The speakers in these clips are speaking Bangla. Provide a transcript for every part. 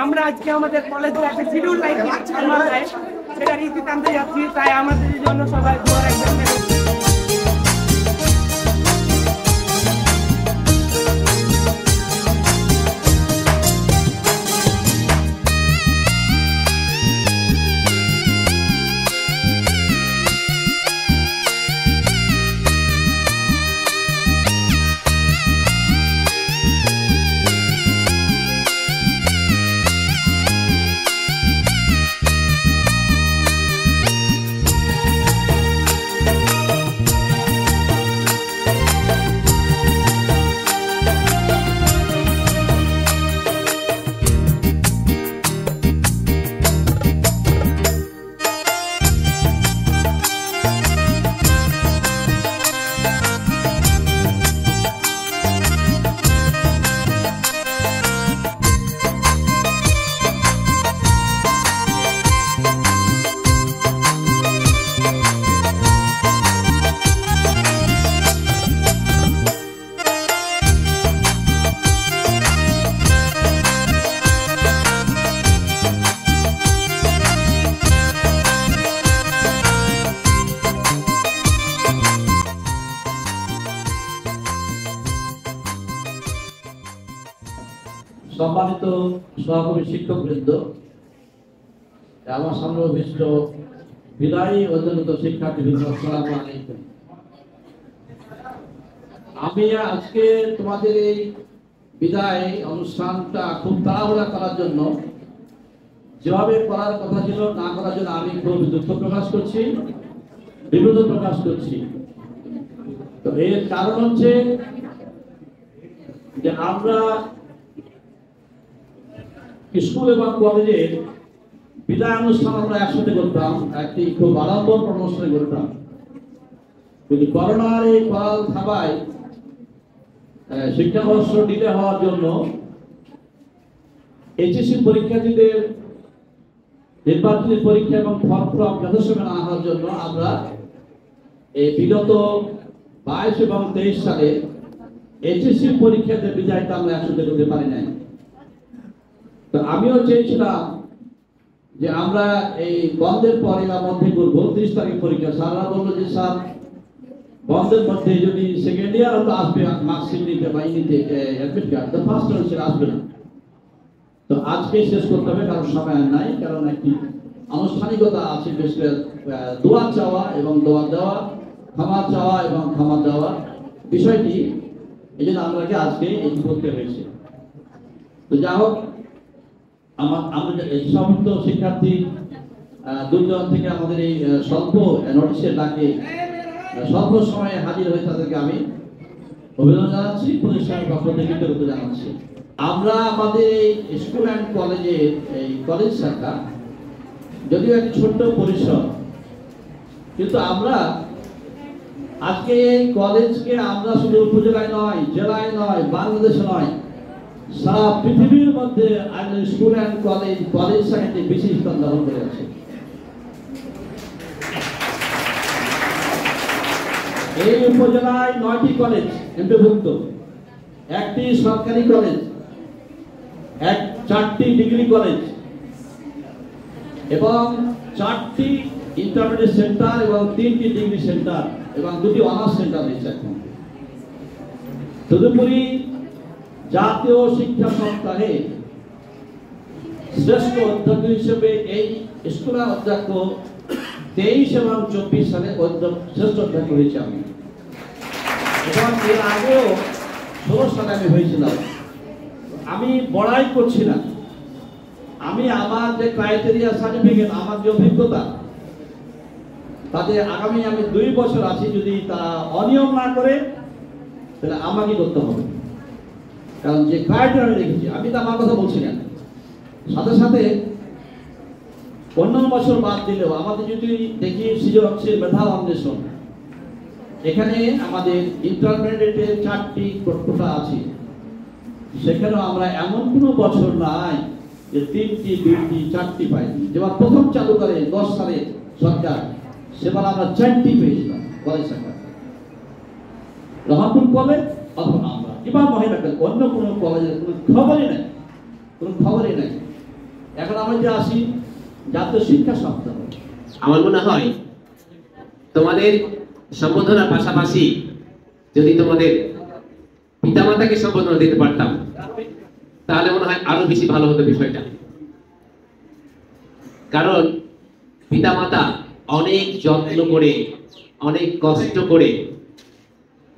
আমরা আজকে আমাদের কলেজে একটা শিডিউল লাইফ মাথায় সেটা রীতি টানতে যাচ্ছি, তাই আমাদের জন্য সবাই দোয়া রাখবেন। সম্মানিত সহকর্মী শিক্ষকবৃন্দ, আমার সামনে উপবিষ্ট বিদায়ী অধ্যয়নরত শিক্ষার্থীবৃন্দ, আসসালামু আলাইকুম। আমি আজকে তোমাদের এই বিদায় অনুষ্ঠানটা খুব তাড়াহুড়া করার জন্য, যেভাবে করার কথা ছিল না করার জন্য আমি খুব দুঃখ প্রকাশ করছি, বিরোধ প্রকাশ করছি। তো এর কারণ হচ্ছে যে আমরা স্কুল এবং কলেজের বিদায় অনুষ্ঠান আমরা একসাথে করতাম, একটি খুব আড়ম্বর অনুষ্ঠানে করতাম, কিন্তু করোনার এই করাল থাবায় শিক্ষাবর্ষ ডিলে হওয়ার জন্য এইচএসসি পরীক্ষার্থীদের নির্বাচনী পরীক্ষা এবং ফর্ম যথেষ্ট না হওয়ার জন্য আমরা এই বিগত 22 এবং 23 সালে এইচএসসি পরীক্ষাতে বিদায়টা আমরা একসাথে করতে পারি নাই। তো আমিও চেয়েছিলাম যে আমরা এই বন্ধের পরে বা মধ্যে করবো, 30 তারিখ পরীক্ষা। স্যাররা বললো যে স্যার বন্ধের মধ্যে যদি সেকেন্ড ইয়ার হয়তো আসবে মার্কশিট নিতে বা নিতে অ্যাডমিট কার্ড, তো ফার্স্ট ইয়ার আসবে না। তো আজকে শেষ করতে হবে, কারণ সময় আর নাই, কারণ একটি আনুষ্ঠানিকতা আছে, বেশ করে দোয়া চাওয়া এবং দোয়া দেওয়া, ক্ষমা চাওয়া এবং ক্ষমা দেওয়া বিষয়টি, এই জন্য আমাকে আজকে এই করতে হয়েছে। তো যা হোক, আমাদের এই সমস্ত শিক্ষার্থী দুজন থেকে আমাদের এই স্বল্প নোটিশের ডাকে স্বল্প সময়ে হাজির হয়ে তাদেরকে আমি অভিনন্দন জানাচ্ছি, প্রতিষ্ঠানের পক্ষ থেকে কৃতজ্ঞতা জানাচ্ছি। আমরা আমাদের এই স্কুল অ্যান্ড কলেজের এই কলেজ শাখা যদিও একটি ছোট্ট পরিসর, কিন্তু আমরা আজকে এই কলেজকে আমরা শুধু উপজেলায় নয়, জেলায় নয়, বাংলাদেশে নয়, সারা পৃথিবীর মধ্যে স্কুল অ্যান্ড কলেজ শাখাটি বিশেষ স্থান দখল করে আছে। এই উপজেলায় 9টি কলেজ অন্তর্ভুক্ত, একটি সরকারি কলেজ, 4টি ডিগ্রি কলেজ এবং 4টি ইন্টারমিডিয়েট সেন্টার এবং 3টি ডিগ্রি সেন্টার এবং 2টি অনার্স সেন্টার রয়েছে। এখন তদুপরি জাতীয় শিক্ষা সপ্তাহে শ্রেষ্ঠ অধ্যক্ষ হিসেবে এই স্কুলের অধ্যক্ষ 23 এবং 24 সালে শ্রেষ্ঠ অধ্যক্ষ হয়েছে আমি, এবং এর আগেও 16 সালে আমি হয়েছিলাম। আমি বড়াই করছি না, আমি আমার যে ক্রাইটেরিয়া সার্টিফিকেট, আমার যে অভিজ্ঞতা, তাতে আগামী আমি 2 বছর আছি, যদি তারা অনিয়ম না করে তাহলে আমাকে করতে হবে, কারণ যে ক্রাইটেরিয়া আমি রেখেছি, আমি তো আমার কথা বলছি না। সাথে সাথে অন্য বছর বাদ দিলেও আমাদের যদি দেখি সৃজনশীল মেধা অন্বেষণ, এখানে আমাদের ইন্টারমিডিয়েটের 4টি কোটা আছে, সেখানেও আমরা এমন কোনো বছর নাই যে 3টি 2টি 4টি পাইনি। যেবার প্রথম চালু করে 10 সালে সরকার, সেবার আমরা 4টি পেয়েছিলাম কলেজ শাখা, রহমতুল কলেজ অথবা আমরা কিংবা মহিলা কলেজ, অন্য কোনো কলেজের কোনো খবরই নাই, কোনো খবরই নাই। এখন আমরা যে আসি জাতীয় শিক্ষা সপ্তাহ, আমার মনে হয় তোমাদের সম্বোধনার পাশাপাশি যদি তোমাদের পিতামাতাকে সম্বোধনা দিতে পারতাম তাহলে মনে হয় আরো বেশি ভালো হতো বিষয়টা। কারণ পিতামাতা অনেক যত্ন করে, অনেক কষ্ট করে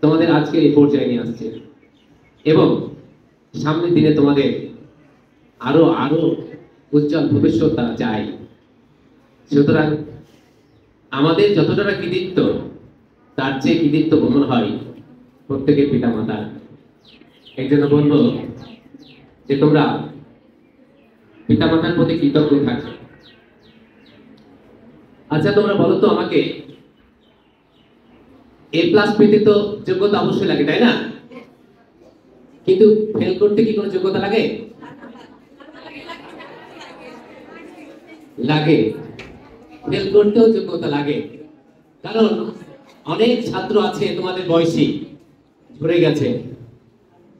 তোমাদের আজকে এই পর্যায়ে নিয়ে আসছে এবং সামনের দিনে তোমাদের আরো আরো উজ্জ্বল ভবিষ্যৎ তারা চায়। সুতরাং আমাদের যতটা কৃতিত্ব তার চেয়ে কৃতিত্ব মনে হয় প্রত্যেকের পিতা মাতার। এই জন্য বলবো যে তোমরা পিতা মাতার প্রতি কৃতজ্ঞ থাকবে। আচ্ছা তোমরা বলো তো আমাকে, A+ পেতে তো যোগ্যতা অবশ্যই লাগে, তাই না? কিন্তু ফেল করতে কি কোনো যোগ্যতা লাগে? লাগে, ফেল করতেও যোগ্যতা লাগে। কারণ অনেক ছাত্র আছে তোমাদের বয়সী ঝরে গেছে,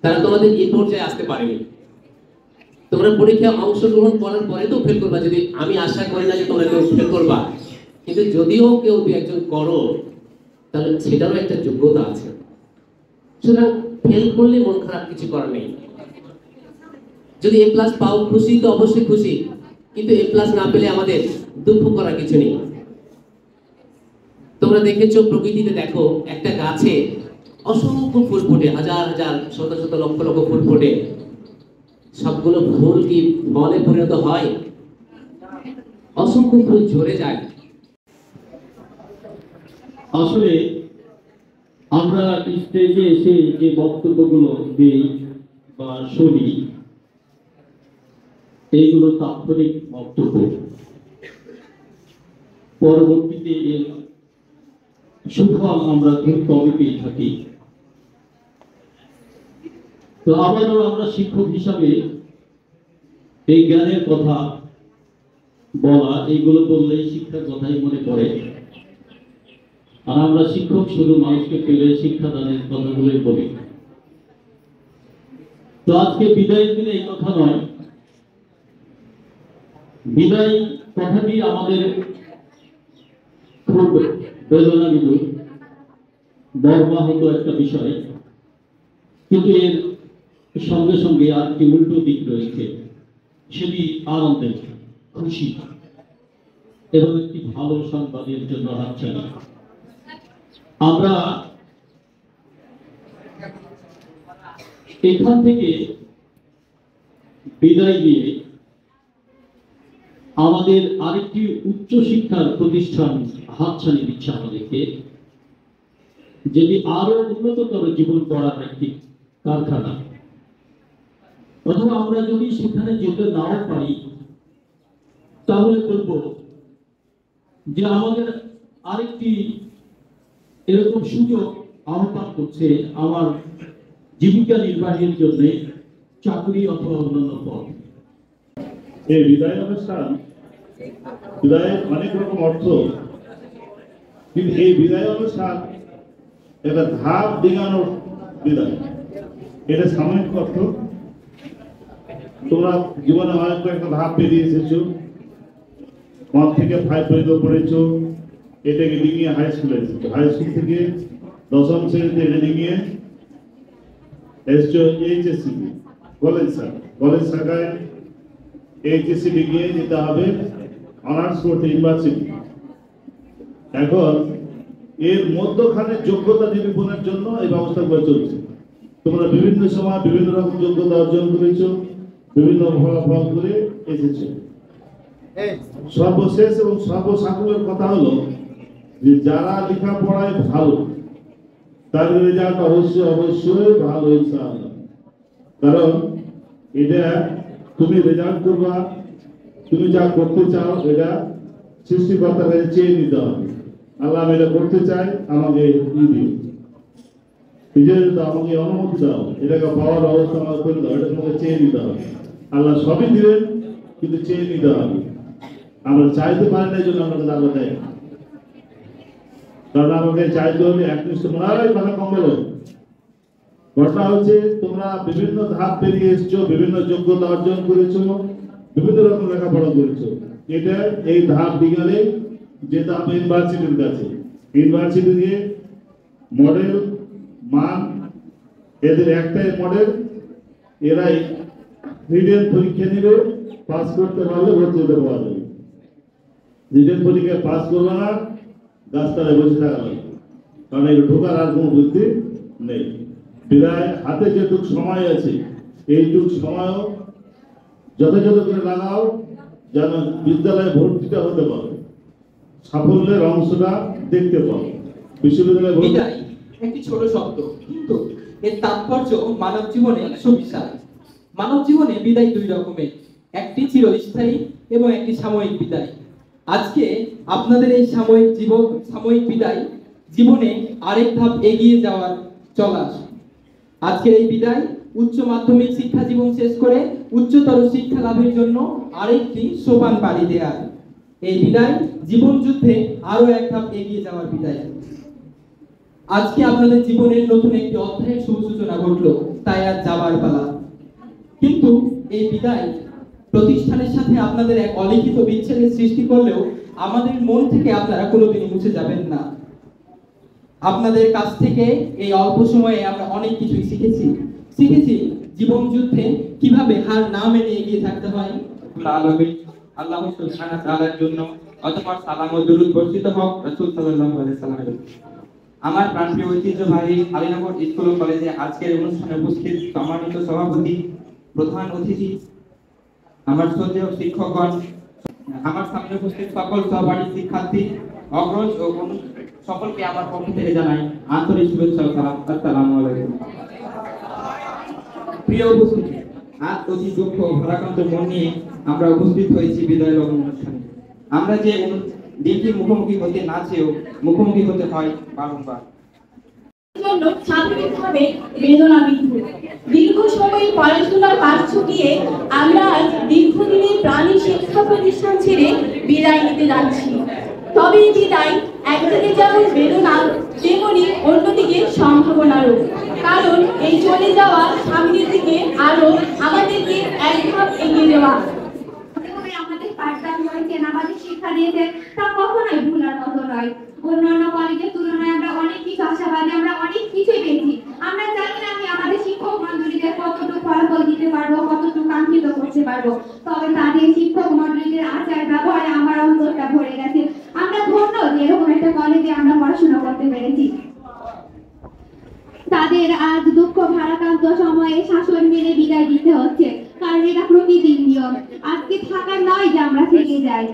তারা তোমাদের এই পর্যায়ে আসতে পারেনি। তোমরা পরীক্ষায় অংশগ্রহণ করার পরে তো ফেল করবা, যদি আমি আশা করি না যে তোমরা কেউ ফেল করবা, কিন্তু যদিও কেউ দু একজন করো তাহলে সেটারও একটা যোগ্যতা আছে। সুতরাং ফেল করলে মন খারাপ কিছু করার নেই। যদি A+ পাও খুশি তো অবশ্যই খুশি, কিন্তু A+ না পেলে আমাদের দুঃখ করার কিছু নেই। তোমরা দেখেছো প্রকৃতিতে, দেখো একটা গাছে অসংখ্য ফুল ফোটে, হাজার হাজার শত শত লক্ষ লক্ষ ফুল ফোটে, সবগুলো ফুল কি ফলে পরিণত হয়? অসংখ্য ফুল ঝরে যায়। আসলে আমরা স্টেজে এসে যে বক্তব্যগুলো দিই বা শুনি, এইগুলো তাৎক্ষণিক বক্তব্য, পরবর্তীতে এর সুফল আমরা খুব কমই পেয়ে থাকি। তো আবারও আমরা শিক্ষক হিসাবে এই জ্ঞানের কথা বলা, এইগুলো বললেই শিক্ষার কথাই মনে পড়ে। আর আমরা শিক্ষক শুধু মানুষকে পেলে শিক্ষাদানের কথাগুলোই বলি। তো আজকে বিদায়ের দিনে এই কথা নয়, বিদায় কথাটি আমাদের খুব বেদনা বিদুর মর্মাহত একটা বিষয়, কিন্তু এর সঙ্গে সঙ্গে আর একটি উল্টো দিক রয়েছে, সেটি আনন্দের, খুশি এবং একটি ভালো সংবাদের জন্য হাতছানি। আমরা এখান থেকে বিদায় নিয়ে আমাদের আরেকটি উচ্চ শিক্ষার প্রতিষ্ঠান হাতছানি দিচ্ছে আমাদেরকে, যেটি আরো উন্নততর জীবন গড়ার একটি কারখানা। অথবা আমরা যদি সেখানে যেতে নাও পারি তাহলে বলবো যে আমাদের আরেকটি এরকম সুযোগ আহ্বান করছে আমার জীবিকা নির্বাহের জন্য চাকরি অথবা অন্যান্য পদ। এই বিদায় অনুষ্ঠান, বিদায়ের অনেক রকম অর্থ, কিন্তু এই বিদায় অনুষ্ঠান একটা ধাপ ডিঙানোর বিদায়, এটা সাময়িক অর্থ। তোমরা জীবনে অনেক একটা ধাপ পেরিয়ে এসেছো, 1 থেকে 5 পর্যন্ত পড়েছো, এটাকে ডিঙিয়ে হাই স্কুলে এসেছো, হাই স্কুল থেকে 10ম শ্রেণীতে এটা ডিঙিয়ে এসছো এইচএসসি কলেজ শাখায় এইচএসসি ডিগ্রি যেতে হবে অনার্স করতে ইউনিভার্সিটি। এখন এর মধ্যখানে যোগ্যতা নিরূপণের জন্য এই ব্যবস্থাগুলো চলছে। তোমরা বিভিন্ন সময় বিভিন্ন রকম যোগ্যতা অর্জন করেছো, বিভিন্ন ফলাফল করে এসেছো। সর্বশেষ এবং সর্বসাকুল্যের কথা হলো যে যারা লেখাপড়ায় ভালো তাদের রেজাল্ট অবশ্যই ভালো ইনশাআল্লাহ। কারণ এটা তুমি রেজাল্ট করবা, তুমি যা করতে চাও এটা সৃষ্টিকর্তার কাছে চেয়ে নিতে হবে। আল্লাহ আমি এটা করতে চাই, আমাকে আমাকে অনুমতি দাও, এটাকে পাওয়ার ব্যবস্থা আমার করে দাও, এটা তোমাকে চেয়ে নিতে হবে। আল্লাহ সবই দিবেন, কিন্তু চেয়ে নিতে হবে। আমরা চাইতে পারি না, এই জন্য আমাকে আল্লাহ দেয়। কারণ আমাকে চাইতে হলে একনিষ্ঠ মনে কথা কম বলো। ঘটনা হচ্ছে তোমরা বিভিন্ন ধাপ পেরিয়ে এসছো, বিভিন্ন যোগ্যতা অর্জন করেছো, বিভিন্ন রকম লেখাপড়া করেছো। এটা এই ধাপ দিগালে যে ধাপ ইউনিভার্সিটির কাছে, ইউনিভার্সিটি দিয়ে মডেল মান এদের একটাই মডেল, এরাই রিটেন পরীক্ষা নিবে, পাস করতে পারলে ভর্তি হতে পাওয়া যাবে। রিটেন পরীক্ষায় পাস করবে না, গাছতলায় বসে থাকা লাগবে, কারণ এই ঢোকার আর কোনো বুদ্ধি নেই। বিদায় হাতে যেটুক সময় আছে এইটুক সময়ও যথাযথ করে লাগাও, যেন বিদ্যালয়ে ভর্তিটা হতে পারে, সাফল্যের অংশটা দেখতে পাও। বিশ্ববিদ্যালয়ে ভর্তি বিদায় একটি ছোট শব্দ, কিন্তু এর তাৎপর্য মানব জীবনে সুবিশাল। মানব জীবনে বিদায় দুই রকমের, একটি চিরস্থায়ী এবং একটি সাময়িক বিদায়। আজকে আপনাদের এই সাময়িক বিদায় জীবনে আরেক ধাপ এগিয়ে যাওয়ার চলা। আজকের এই বিদায় উচ্চ মাধ্যমিক শিক্ষা জীবন শেষ করে উচ্চতর শিক্ষা লাভের জন্য আরেকটি সোপান পাড়ি দেওয়ার। এই বিদায় জীবন যুদ্ধে আরো এক ধাপ এগিয়ে যাওয়ার বিদায়। আজকে আপনাদের জীবনের নতুন একটি অধ্যায়ের শুভ সূচনা ঘটলো, তাই আজ যাবার পালা। কিন্তু এই বিদায় প্রতিষ্ঠানের সাথে আপনাদের এক অলিখিত বিচ্ছেদের সৃষ্টি করলেও আমাদের মন থেকে আপনারা কোনোদিনই মুছে যাবেন না। আপনাদের কাছ থেকে এই অল্প সময়ে আমরা অনেক কিছুই শিখেছি জীবন যুদ্ধে কিভাবে হার না মেনে এগিয়ে থাকতে হয়। আল্লাহ সুবহানাহু ওয়া তাআলার জন্য অতঃপর সালাম ও দুরূদ বর্ষিত হোক রাসূল সাল্লাল্লাহু আলাইহি সাল্লামের। আমার প্রাণপ্রিয় ঐতিহ্যবাহী আলীনগর স্কুল ও কলেজে আজকের অনুষ্ঠানে উপস্থিত সম্মানিত সভাপতি, প্রধান অতিথি, আমার শ্রদ্ধেয় শিক্ষকগণ, আমার সামনে উপস্থিত সকল সহপাঠী শিক্ষার্থী, অগ্রজ ও সকলকে আমার পক্ষ থেকে জানাই আন্তরিক শুভেচ্ছা ও সালাম। আসসালামু আলাইকুম। প্রিয় উপস্থিতি, আজ অতি দুঃখ ভারাক্রান্ত মন নিয়ে আমরা উপস্থিত হয়েছি বিদায় লগ্ন অনুষ্ঠানে। আমরা যে দিনটি মুখোমুখি হতে না চেয়েও মুখোমুখি হতে হয় বারংবার। জন্য স্বাভাবিকভাবে বেদনাবিদ্ধ। দীর্ঘ সময় পড়াশোনার পাঠ ছুটিয়ে আমরা আজ দীর্ঘদিনের প্রাণী শিক্ষা প্রতিষ্ঠান ছেড়ে বিদায় নিতে যাচ্ছি। তবে এই বিদায় একদিকে যেমন বেদনা, তেমনি অন্যদিকে সম্ভাবনারও। কারণ এই চলে যাওয়া সামনের দিকে আরো আমাদেরকে এক ধাপ এগিয়ে দেওয়া। আমাদের পাঠদান করেছেন, আমাদের শিক্ষা দিয়েছেন, তা কখনোই ভুলার মতো নয়। অন্যান্য কলেজের তুলনায় আমরা অনেক কিছু আশাবাদী, আমরা অনেক কিছুই পেয়েছি। আমরা জানি না আমি আমাদের শিক্ষক মন্ডলীদের কতটুকু ফলাফল দিতে পারবো, কতটুকু কাঙ্ক্ষিত করতে পারবো, তবে তাদের শিক্ষক মন্ডলীদের আচার ব্যবহারে আমার অন্তরটা ভরে গেছে। আমরা ধন্য যে এরকম একটা কলেজে আমরা পড়াশোনা করতে পেরেছি। তাদের আজ দুঃখ ভারাক্রান্ত সময়ে শাসন মেনে বিদায় দিতে হচ্ছে, কারণ এটা প্রকৃতির নিয়ম। আজকে থাকার নয় যে আমরা থেকে যাই।